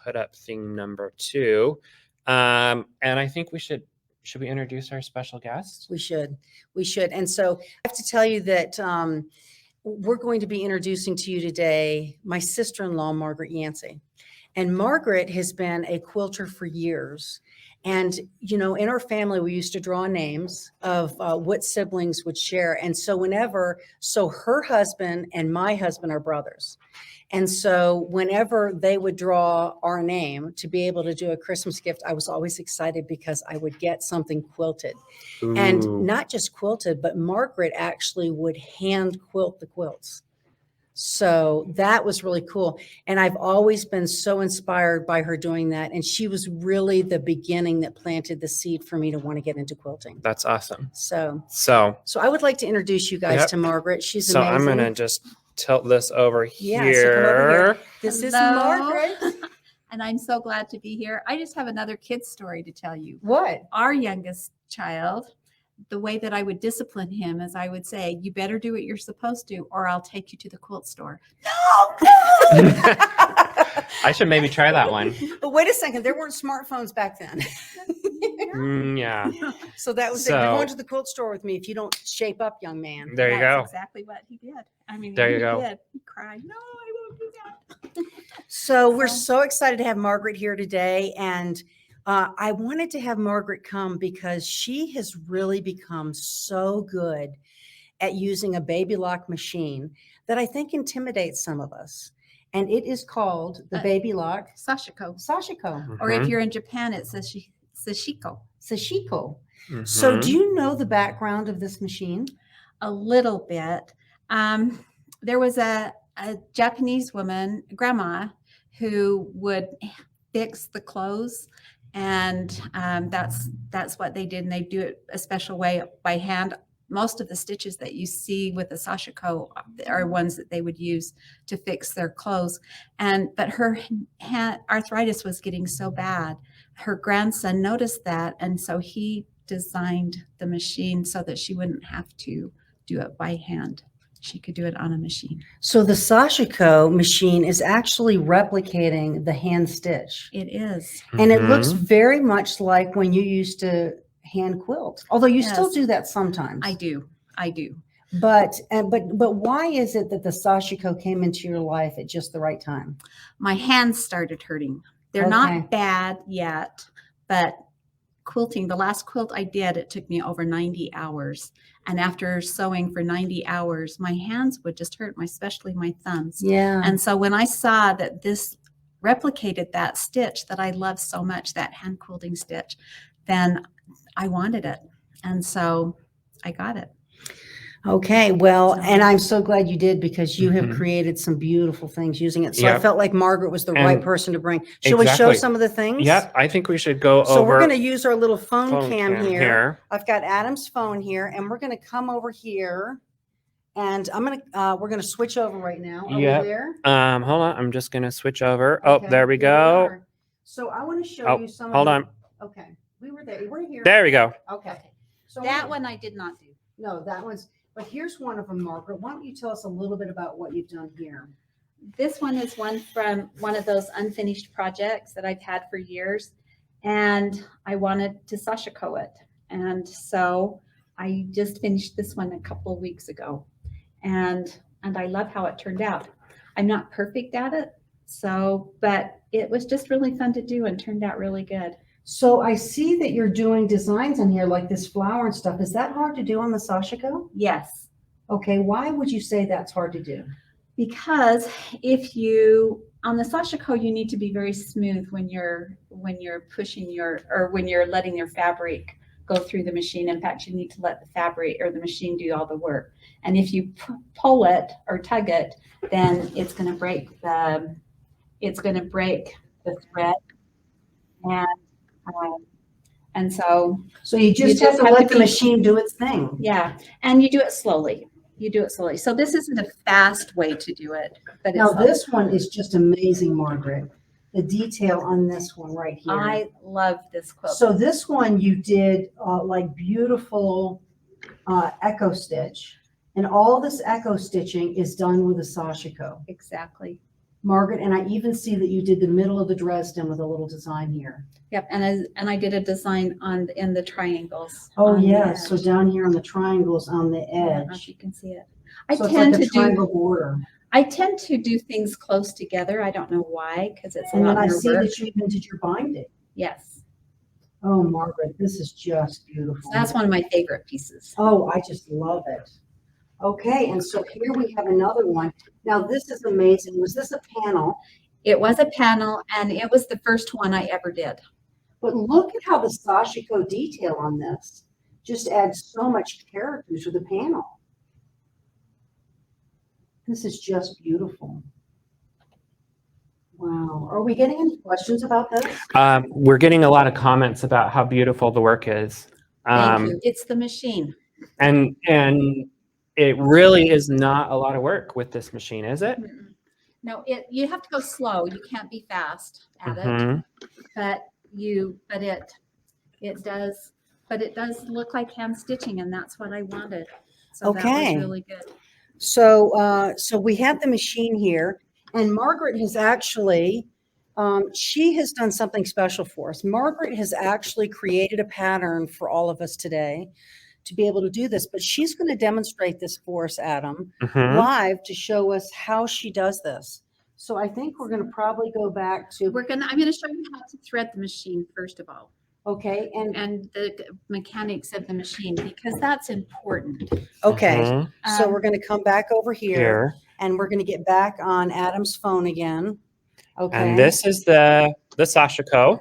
put up thing number 2. And I think should we introduce our special guest? We should. And so I have to tell you that we're going to be introducing to you today my sister-in-law, Margaret Yancey. And Margaret has been a quilter for years. And, you know, in our family, we used to draw names of what siblings would share. And so her husband and my husband are brothers. And so whenever they would draw our name to be able to do a Christmas gift, I was always excited because I would get something quilted. Ooh. And not just quilted, but Margaret actually would hand quilt the quilts. So that was really cool. And I've always been so inspired by her doing that. And she was really the beginning that planted the seed for me to want to get into quilting. That's awesome. So I would like to introduce you guys to Margaret. She's amazing. So I'm going to just tilt this over here. Yeah, so come over here. This is Margaret. And I'm so glad to be here. I just have another kid's story to tell you. What? Our youngest child, the way that I would discipline him is I would say, you better do what you're supposed to, or I'll take you to the quilt store. No. I should maybe try that one. But wait a second. There weren't smartphones back then. Yeah. So that was it. You're going to the quilt store with me if you don't shape up, young man. There you go. That's exactly what he did. I mean, there you he go. Did. He cried, no, I won't do that. So we're so excited to have Margaret here today. And I wanted to have Margaret come because she has really become so good at using a baby lock machine that I think intimidates some of us. And it is called the baby lock Sashiko. Sashiko. Or if you're in Japan, it's Sashiko. Sashiko. So do you know the background of this machine? A little bit. There was a Japanese woman, grandma, who would fix the clothes. And that's what they did. And they do it a special way by hand. Most of the stitches that you see with the Sashiko are ones that they would use to fix their clothes. But her arthritis was getting so bad. Her grandson noticed that. And so he designed the machine so that she wouldn't have to do it by hand. She could do it on a machine. So the Sashiko machine is actually replicating the hand stitch. It is. And it looks very much like when you used to hand quilt, although you still do that sometimes. I do. But why is it that the Sashiko came into your life at just the right time? My hands started hurting. They're not bad yet, but quilting, the last quilt I did, it took me over 90 hours. And after sewing for 90 hours, my hands would just hurt, especially my thumbs. Yeah. And so when I saw that this replicated that stitch that I love so much, that hand quilting stitch, then I wanted it. And so I got it. Okay, well, and I'm so glad you did because you have created some beautiful things using it. So I felt like Margaret was the right person to bring. Should we show some of the things? Yep, I think we should go over. So we're going to use our little phone cam here. I've got Adam's phone here, and we're going to come over here, and we're going to switch over right now. Over there. Hold on, I'm just going to switch over. Okay, there we go. So I want to show you some. Hold on. Okay, we were there. We're here. There we go. Okay. So that one I did not do. No, that one's. But here's one of them, Margaret. Why don't you tell us a little bit about what you've done here? This one is one from one of those unfinished projects that I've had for years. And I wanted to Sashiko it. And so I just finished this one a couple of weeks ago. And I love how it turned out. I'm not perfect at it. But it was just really fun to do and turned out really good. So I see that you're doing designs on here like this flower and stuff. Is that hard to do on the Sashiko? Yes. Okay. Why would you say that's hard to do? Because on the Sashiko, you need to be very smooth when you're pushing when you're letting your fabric go through the machine. In fact, you need to let the fabric or the machine do all the work. And if you pull it or tug it, then it's going to break the thread. And so you just have to let the machine do its thing. Yeah. And you do it slowly. So this isn't a fast way to do it. But now this one is just amazing, Margaret. The detail on this one right here. I love this quilt. So this one you did like beautiful echo stitch. And all this echo stitching is done with a Sashiko. Exactly. Margaret, and I even see that you did the middle of the Dresden with a little design here. Yep, and I did a design in the triangles. Oh, on the yes. So edge. down here on the triangles on the I don't know if edge. you can see it. So it's like a triangle border. I tend to do things close together. I don't know why, because it's a And lot then I more see work. that you even did your binding. Yes, Oh, Margaret, this is just beautiful. so that's one of my favorite pieces. Oh, I just love it. Okay, and so here we have another one. Now, this is amazing. Was this a panel? It was a panel, and it was the first one I ever did. But look at how the Sashiko detail on this just adds so much character to the panel. This is just beautiful. Wow. Are we getting any questions about this? We're getting a lot of comments about how beautiful the work is. Thank you. It's the machine. And it really is not a lot of work with this machine, is it? Mm-mm. No, you have to go slow. You can't be fast at it. Mhm. But it does look like hand stitching, and that's what I wanted. So that Okay. was really good. So, so we have the machine here, and Margaret has actually, she has done something special for us. Margaret has actually created a pattern for all of us today to be able to do this, but she's going to demonstrate this for us, Adam, Mhm. live to show us how she does this. So I think we're going to probably go back to, I'm going to show you how to thread the machine first of all, okay, and the mechanics of the machine, because that's important. okay. Mhm. So we're going to come back over here, Here. and we're going to get back on Adam's phone again. Okay. And this is the Sashiko.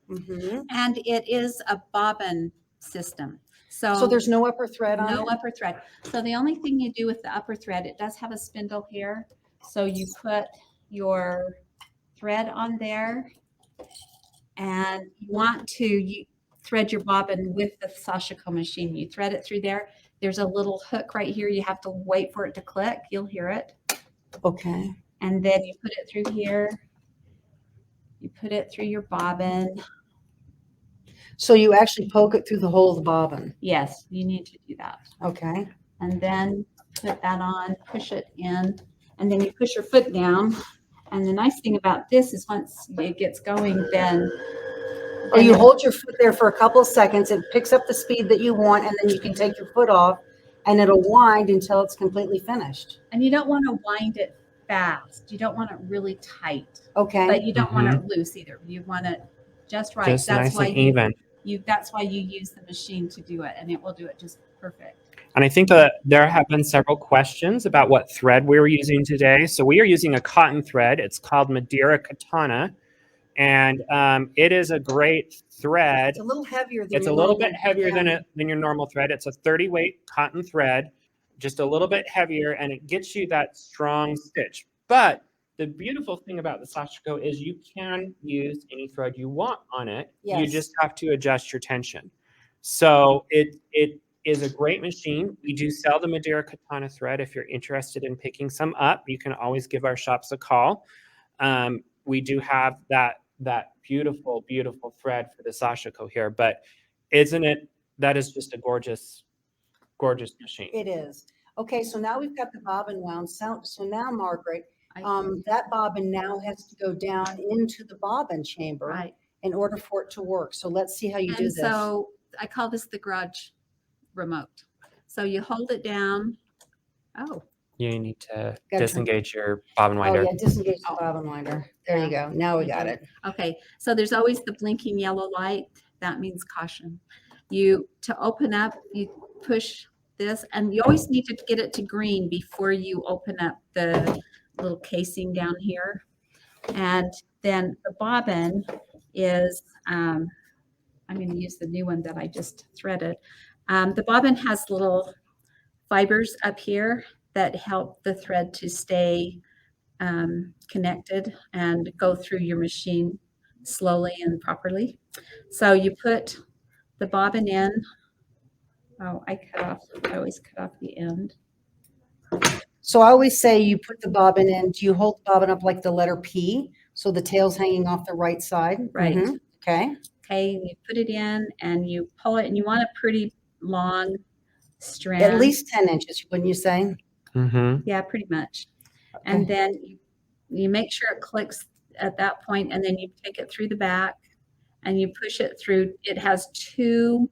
Mhm. And it is a bobbin system. So there's no upper thread on no it? upper thread. So the only thing you do with the upper thread, it does have a spindle here. So you put your thread on there, and you want to thread your bobbin with the Sashiko machine. You thread it through there. There's a little hook right here. You have to wait for it to click. You'll hear it. Okay. And then you put it through here. You put it through your bobbin. So you actually poke it through the hole of the bobbin. Yes, you need to do that. Okay. And then put that on, push it in, and then you push your foot down. And the nice thing about this is once it gets going, then Or you hold your foot there for a couple of seconds, it picks up the speed that you want, and then you can take your foot off, and it'll wind until it's completely finished. and you don't want to wind it fast. You don't want it really tight, Okay. but you don't want it loose either. You want it just right. Just nice and even. That's why you use the machine to do it, and it will do it just perfect. And I think that there have been several questions about what thread we were using today. So we are using a cotton thread. It's called Madeira Katana. And it is a great thread. It's a little heavier than It's a your little normal- bit heavier yeah. than your normal thread. It's a 30 weight cotton thread, just a little bit heavier, and it gets you that strong stitch. But the beautiful thing about the Sashiko is you can use any thread you want on it. You Yes. just have to adjust your tension. So it is a great machine. We do sell the Madeira Katana thread. If you're interested in picking some up, you can always give our shops a call. We do have that beautiful, beautiful thread for the Sashiko here, but that is just a gorgeous, gorgeous machine. It is. Okay, so now we've got the bobbin wound. So now, Margaret, that bobbin now has to go down into the bobbin chamber Right. in order for it to work. So let's see how you do And this. so I call this the garage remote. So you hold it down. Oh, You need to Gotcha. disengage your bobbin Oh, winder. yeah, disengage the bobbin winder. There you go. Now we got it. okay. So there's always the blinking yellow light. That means caution. To open up, you push this, and you always need to get it to green before you open up the little casing down here. And then the bobbin is, I'm going to use the new one that I just threaded. The bobbin has little fibers up here that help the thread to stay connected and go through your machine slowly and properly. So you put the bobbin in. Oh, I always cut off the end. So I always say you put the bobbin in. Do you hold the bobbin up like the letter P? So the tail's hanging off the right side? Right. Mhm. Okay. Okay, you put it in and you pull it, and you want a pretty long strand. At least 10 inches, wouldn't you say? Mm-hmm. Yeah, pretty much. And then you You make sure it clicks at that point, and then you take it through the back and you push it through. It has 2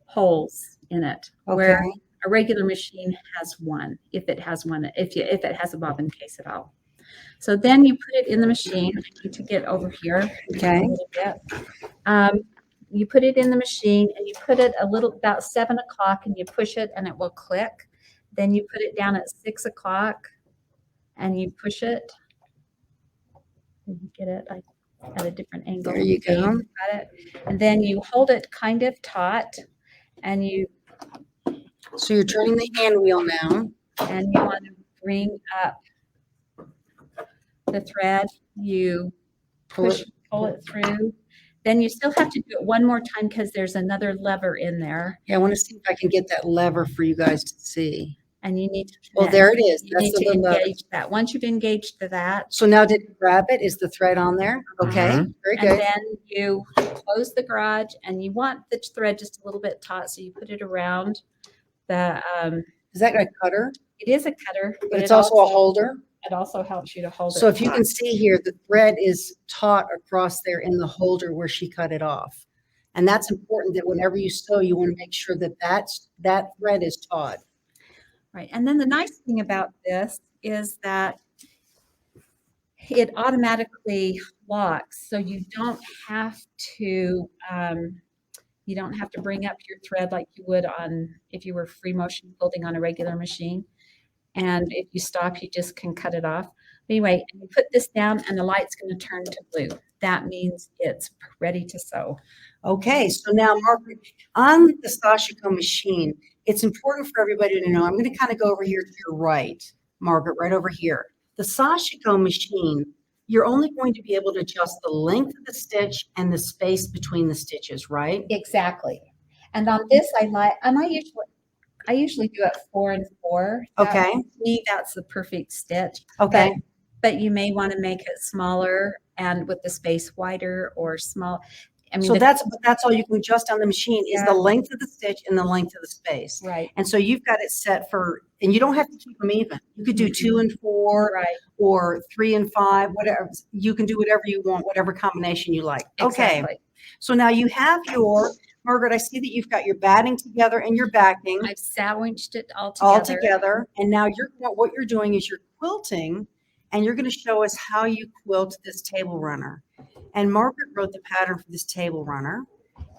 holes in it, where Okay. a regular machine has one, if it has one, if it has a bobbin case at all. So then you put it in the machine. I need to get over here Okay. a little bit. You put it in the machine and you put it about 7 o'clock, and you push it and it will click. Then you put it down at 6 o'clock and you push it. Did you get it? I at a different angle. There you go. Got it. And then you hold it kind of taut, and you So you're turning the hand wheel now. want to bring up the thread. You pull it through. Then you still have to do it one more time because there's another lever in there, Yeah, I want to see if I can get that lever for you guys to see. and you need to. Oh, there it is. You That's need the to little lever. engage that. Once you've engaged that, So now did you grab it? Is the thread on there? Okay, Mhm. very and good. then you close the garage, and you want the thread just a little bit taut, so you put it around the. Is that a cutter? It is a cutter, But it's also a holder. It also helps you to hold it. So if you can see here, the thread is taut across there in the holder where she cut it off. And that's important that whenever you sew, you want to make sure that that thread is taut. Right. And then the nice thing about this is that it automatically locks. So you don't have to bring up your thread like you would if you were free motion quilting on a regular machine. And if you stop, you just can cut it off. Anyway, you put this down and the light's going to turn to blue. That means it's ready to sew. Okay, so now, Margaret, on the Sashiko machine, it's important for everybody to know, I'm going to kind of go over here to your right, Margaret, right over here. The Sashiko machine, you're only going to be able to adjust the length of the stitch and the space between the stitches, right? Exactly. And on this, I usually do it 4 and 4. Okay. To me, that's the perfect stitch. Okay. But you may want to make it smaller and with the space wider or small. I mean, So that's all you can adjust on the machine is Yeah. the length of the stitch and the length of the space. right, And so you've got it set for, and you don't have to keep them even. You could do 2 and 4 right. or 3 and 5, whatever. You can do whatever you want, whatever combination you like. Okay. Exactly. So now you have Margaret, I see that you've got your batting together and your backing I've sandwiched it all all together. together. And now what you're doing is you're quilting, and you're going to show us how you quilt this table runner. And Margaret wrote the pattern for this table runner,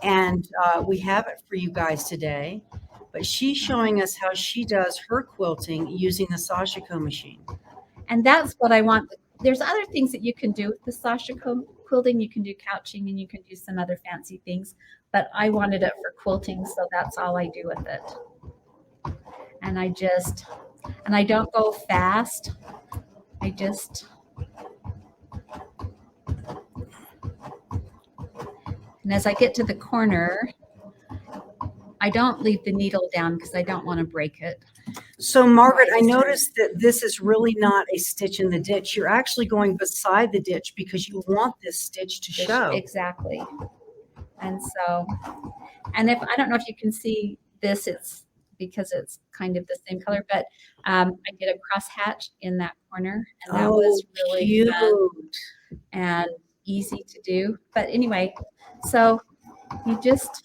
and we have it for you guys today. But she's showing us how she does her quilting using the Sashiko machine. And that's what I want. There's other things that you can do with the Sashiko quilting. You can do couching, and you can do some other fancy things. But I wanted it for quilting, so that's all I do with it. And I don't go fast. And as I get to the corner, I don't leave the needle down because I don't want to break it. So Margaret, I noticed that this is really not a stitch in the ditch. You're actually going beside the ditch because you want this stitch to show. Exactly. And so, and I don't know if you can see this, it's because it's kind of the same color, but I did a cross hatch in that corner, and that was really cute. fun and easy to do. But anyway, so you just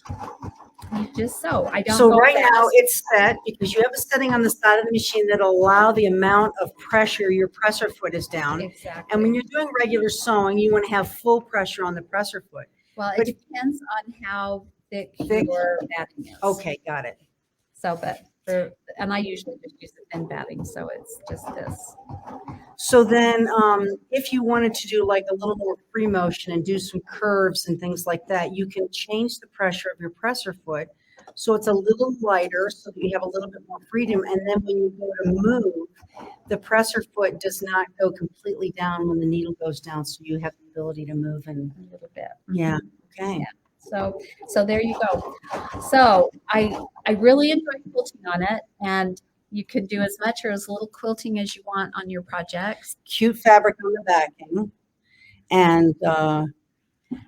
sew. I don't. So go right fast. now it's set because you have a setting on the side of the machine that'll allow the amount of pressure your presser foot is down. Exactly. And when you're doing regular sewing, you want to have full pressure on the presser foot. Well, but- it depends on how thick Thick? your batting is. Okay, got it. So, and I usually just use the thin batting, so it's just this. So then if you wanted to do like a little more free motion and do some curves and things like that, you can change the pressure of your presser foot so it's a little lighter so that you have a little bit more freedom. And then when you go to move, the presser foot does not go completely down when the needle goes down, so you have the ability to move and A little bit. yeah, okay. Yeah. So there you go. So I really enjoy quilting on it, and you can do as much or as little quilting as you want on your projects. Cute fabric on the backing, and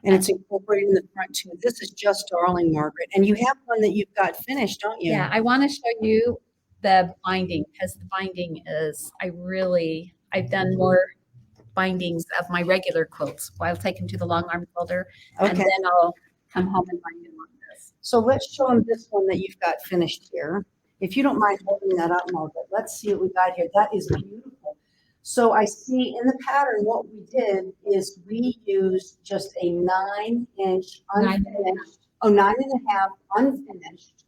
it's incorporated in the front too. This is just darling, Margaret. And you have one that you've got finished, don't you? Yeah, I want to show you the binding, because the binding is, I've done more bindings of my regular quilts. I'll take them to the long arm quilter, and Okay. then I'll come home and bind them on this. So let's show them this one that you've got finished here. If you don't mind holding that up, Margaret, let's see what we got here. That is beautiful. So I see in the pattern, what we did is we used just a 9-inch unfinished, 9.5 unfinished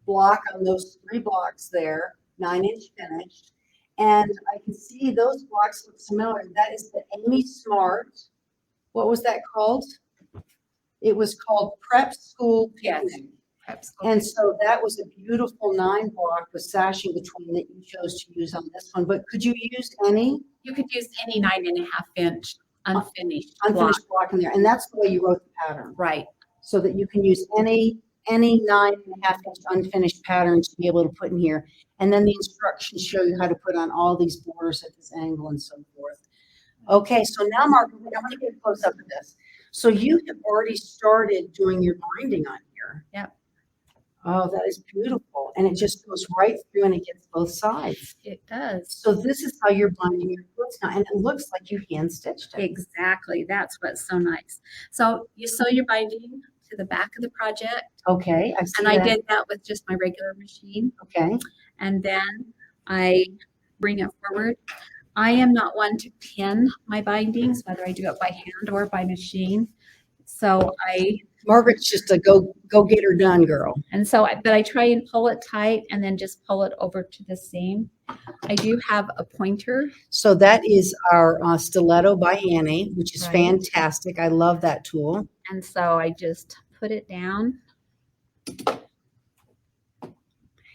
block on those 3 blocks there, 9-inch finished. And I can see those blocks look similar. That is the Amy Smart. What was that called? It was called Prep School Picnic. And so that was a beautiful 9 block with sashing between that you chose to use on this one. But could you use any? You could use any 9.5 inch unfinished block in there. And that's the way you wrote the pattern. Right. So that you can use any 9.5 inch unfinished pattern to be able to put in here. And then the instructions show you how to put on all these borders at this angle and so forth. Okay, so now, Margaret, I want to get a close up of this. So you have already started doing your binding on here. Yep. Oh, that is beautiful. And it just goes right through and it gets both sides. It does. So this is how you're binding your quilts now. And it looks like you hand stitched it. Exactly. That's what's so nice. So you sew your binding to the back of the project. Okay, I see And that. I did that with just my regular machine. Okay. And then I bring it forward. I am not one to pin my bindings, whether I do it by hand or by machine. So Margaret's just a go get her done girl. but I try and pull it tight and then just pull it over to the seam. I do have a pointer. So that is our stiletto by Annie, which is Right. fantastic. I love that tool. And so I just put it down.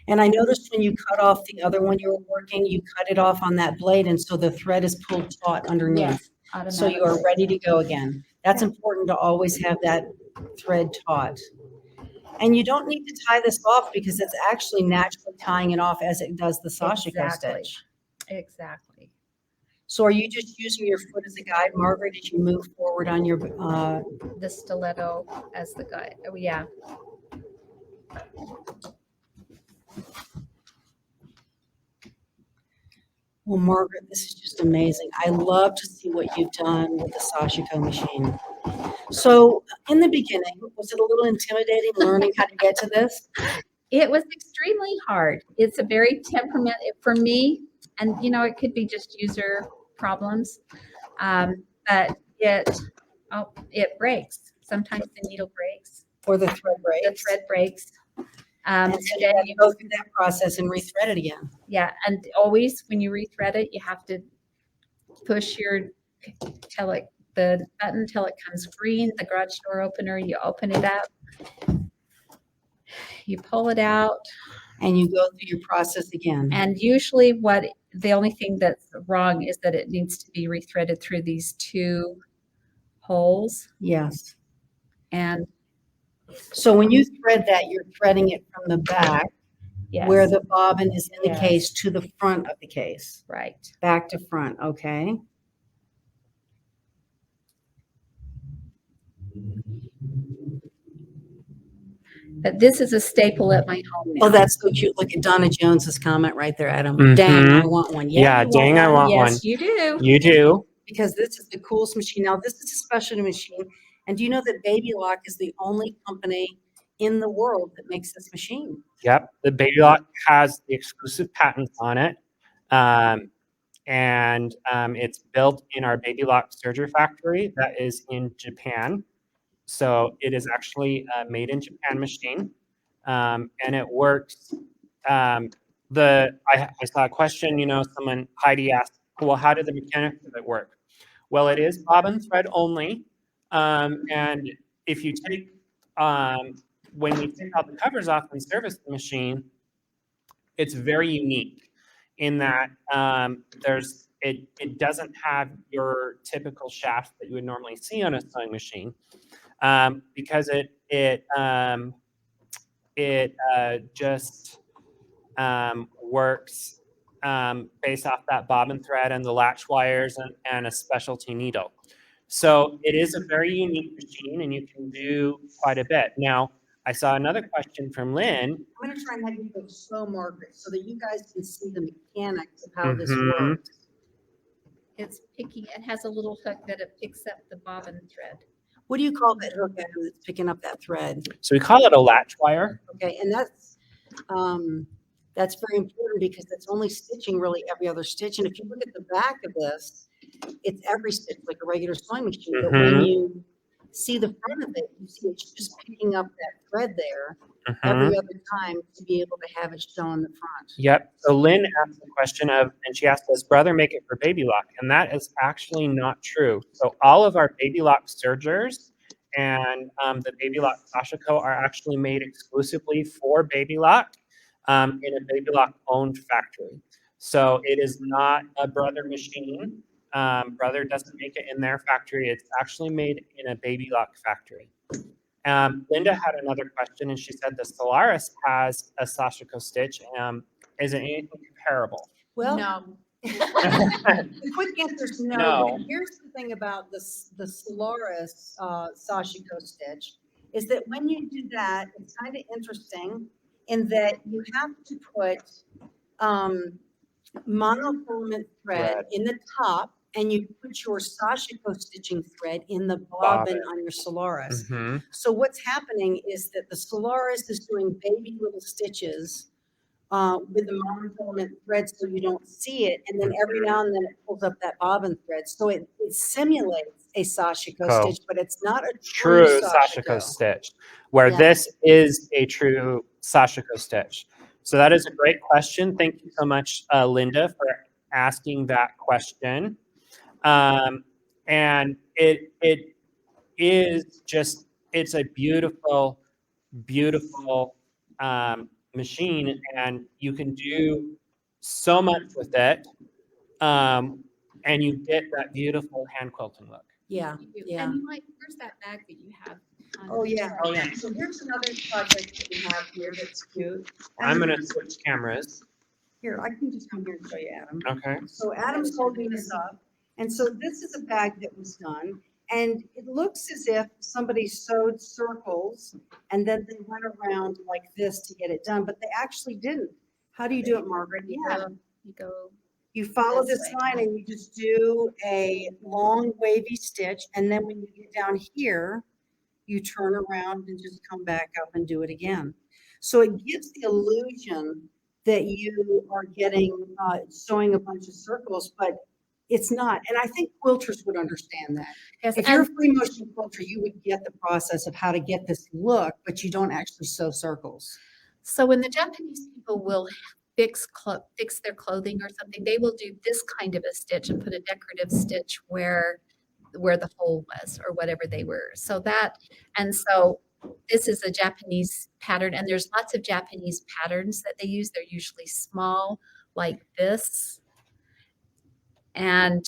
And I noticed when you cut off the other one you were working, you cut it off on that blade, and so the thread is pulled taut underneath. So you are ready to go again. That's important to always have that thread taut. And you don't need to tie this off because it's actually naturally tying it off as it does the Sashiko stitch. Exactly. So are you just using your foot as a guide, Margaret, as you move forward on your The stiletto as the guide. Oh, yeah. Well, Margaret, this is just amazing. I love to see what you've done with the Sashiko machine. So in the beginning, was it a little intimidating learning how to get to this? It was extremely hard. It's a very temperament for me, and it could be just user problems, but it breaks. Sometimes the needle breaks. Or the thread breaks? The thread breaks. And then you go through that process and rethread it again. Yeah, and always when you rethread it, you have to push the button till it comes green, the garage door opener, you open it up, you pull it out. And you go through your process again. And usually the only thing that's wrong is that it needs to be rethreaded through these 2 holes. Yes. And so when you thread that, you're threading it from the back, yes, where the bobbin is in the Yes. case to the front of the case. right. Back to front, okay. But this is a staple at my home now. Oh, that's so cute. Look at Donna Jones's comment right there, Adam. Mhm. Dang, I want one. Yeah, you dang, I want one. Yes, you do. You do. Because this is the coolest machine. Now, this is a specialty machine. And do you know that Baby Lock is the only company in the world that makes this machine? Yep. The Baby Lock has the exclusive patents on it. It's built in our Baby Lock surgery factory that is in Japan. So it is actually a made in Japan machine. And it works. I saw a question, Heidi asked, well, how did the mechanics of it work? Well, it is bobbin thread only. And if you take, when we take all the covers off and service the machine, it's very unique in that it doesn't have your typical shaft that you would normally see on a sewing machine, because it just works based off that bobbin thread and the latch wires and a specialty needle. So it is a very unique machine, and you can do quite a bit. Now, I saw another question from Lynn. I'm going to try and have you go slow, Margaret, so that you guys can see the mechanics of how this Mhm. works. it's picking, it has a little hook that it picks up the bobbin thread. What do you call that hook, Adam, that's picking up that thread? So we call it a latch wire. Okay, and that's very important because it's only stitching really every other stitch. And if you look at the back of this, it's every stitch like a regular sewing machine. But when you see the front of it, you see it's just picking up that thread there every other time to be able to have it show in the front. Yep. So Lynn asked the question and she asked, does brother make it for baby lock? And that is actually not true. So all of our baby lock sergers and the baby lock Sashiko are actually made exclusively for baby lock in a baby lock owned factory. So it is not a brother machine. Brother doesn't make it in their factory. It's actually made in a baby lock factory. Linda had another question, and she said the Solaris has a Sashiko stitch. Is it anything comparable? Well, No. the quick answer is no. No. But here's the thing about the Solaris Sashiko stitch is that when you do that, it's kind of interesting in that you have to put monofilament thread in the top, and you put your Sashiko stitching thread in the bobbin on your Solaris. So what's happening is that the Solaris is doing baby little stitches with the monofilament thread so you don't see it. And then every now and then it pulls up that bobbin thread. So it simulates a Sashiko stitch, but it's not a true Sashiko stitch, where this is a true Sashiko stitch. So that is a great question. Thank you so much, Linda, for asking that question. And it is just, it's a beautiful, beautiful machine, and you can do so much with it. And you get that beautiful hand quilting look. Yeah. Yeah. And where's that bag that you have? Oh yeah. Oh yeah. So here's another project that we have here that's cute. I'm going to switch cameras. Here, I can just come here and show you, Adam. Okay. So Adam's holding this up. And so this is a bag that was done. And it looks as if somebody sewed circles and then they went around like this to get it done, but they actually didn't. How do you do it, Margaret? Yeah. You go. You follow This this way. line and you just do a long wavy stitch. And then when you get down here, you turn around and just come back up and do it again. So it gives the illusion that you are getting, sewing a bunch of circles, but it's not. And I think quilters would understand that. Yes, If you're a free motion quilter, you would get the process of how to get this look, but you don't actually sew circles. So when the Japanese people will fix their clothing or something, they will do this kind of a stitch and put a decorative stitch where the hole was or whatever they were. So this is a Japanese pattern, and there's lots of Japanese patterns that they use. They're usually small like this. And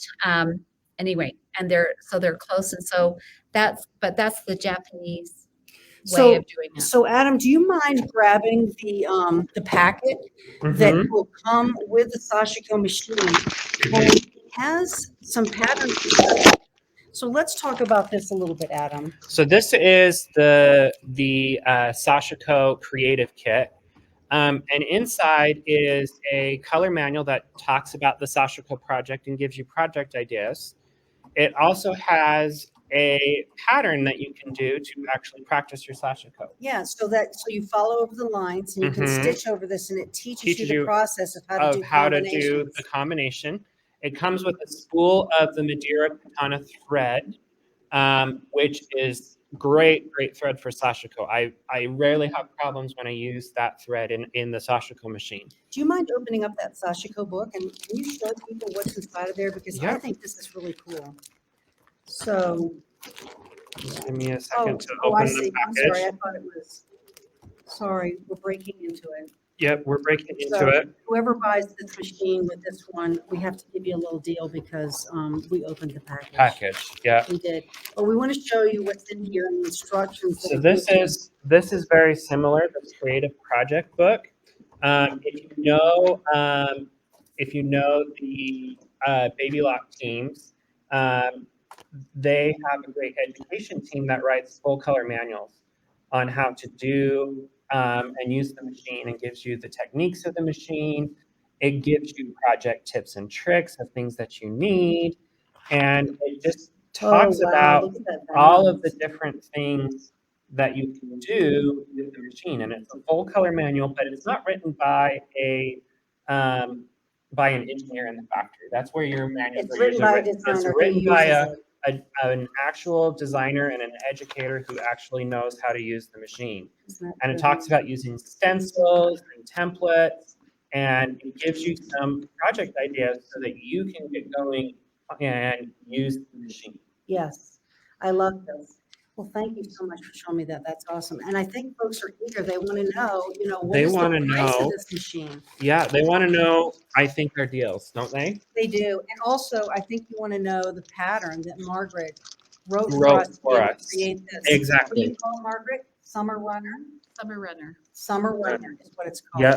anyway, and they're close. And so that's the Japanese way of doing it. So Adam, do you mind grabbing the packet that will come with the Sashiko machine? And it has some patterns. So let's talk about this a little bit, Adam. So this is the Sashiko Creative Kit. And inside is a color manual that talks about the Sashiko project and gives you project ideas. It also has a pattern that you can do to actually practice your Sashiko. Yeah, so you follow over the lines and you can stitch over this, and it teaches you the process of how to do the combination. It comes with a spool of the Madeira katana thread, which is great thread for Sashiko. I rarely have problems when I use that thread in the Sashiko machine. Do you mind opening up that Sashiko book and can you show people what's inside of there? Because I think this is really cool. So give me a second to I open see. the I'm sorry, package. I thought it was. Sorry, we're breaking into it. Yep, we're breaking into So it. whoever buys this machine with this one, we have to give you a little deal because we opened the Package, yeah. We did, but we want to show you what's in here and the instructions. So this is very similar to the Creative Project book. If you know the Baby Lock teams, they have a great education team that writes full color manuals on how to do and use the machine, and gives you the techniques of the machine. It gives you project tips and tricks of things that you need. And it just talks wow, about look at that all of the balance. different things that you can do with the machine. And it's a full color manual, but it's not written by um, by an engineer in the factory. That's where your manuals It's are written usually by a written. It's designer who written by uses it. an actual designer and an educator who actually knows how to use the machine. Isn't that And it pretty? talks about using stencils and templates, and it gives you some project ideas so that you can get going and use the machine. Yes, I love this. Well, thank you so much for showing me that. That's awesome. And I think folks are eager. They want to know, what They is the wanna price of know. this machine? Yeah, they want to know, I think, their deals, don't they? They do. And also, I think you want to know the pattern that Margaret wrote for Wrote us to be for able to us. create this. What do Exactly. you call it, Margaret? Summer runner? Summer runner. Summer runner is what it's called. Yep.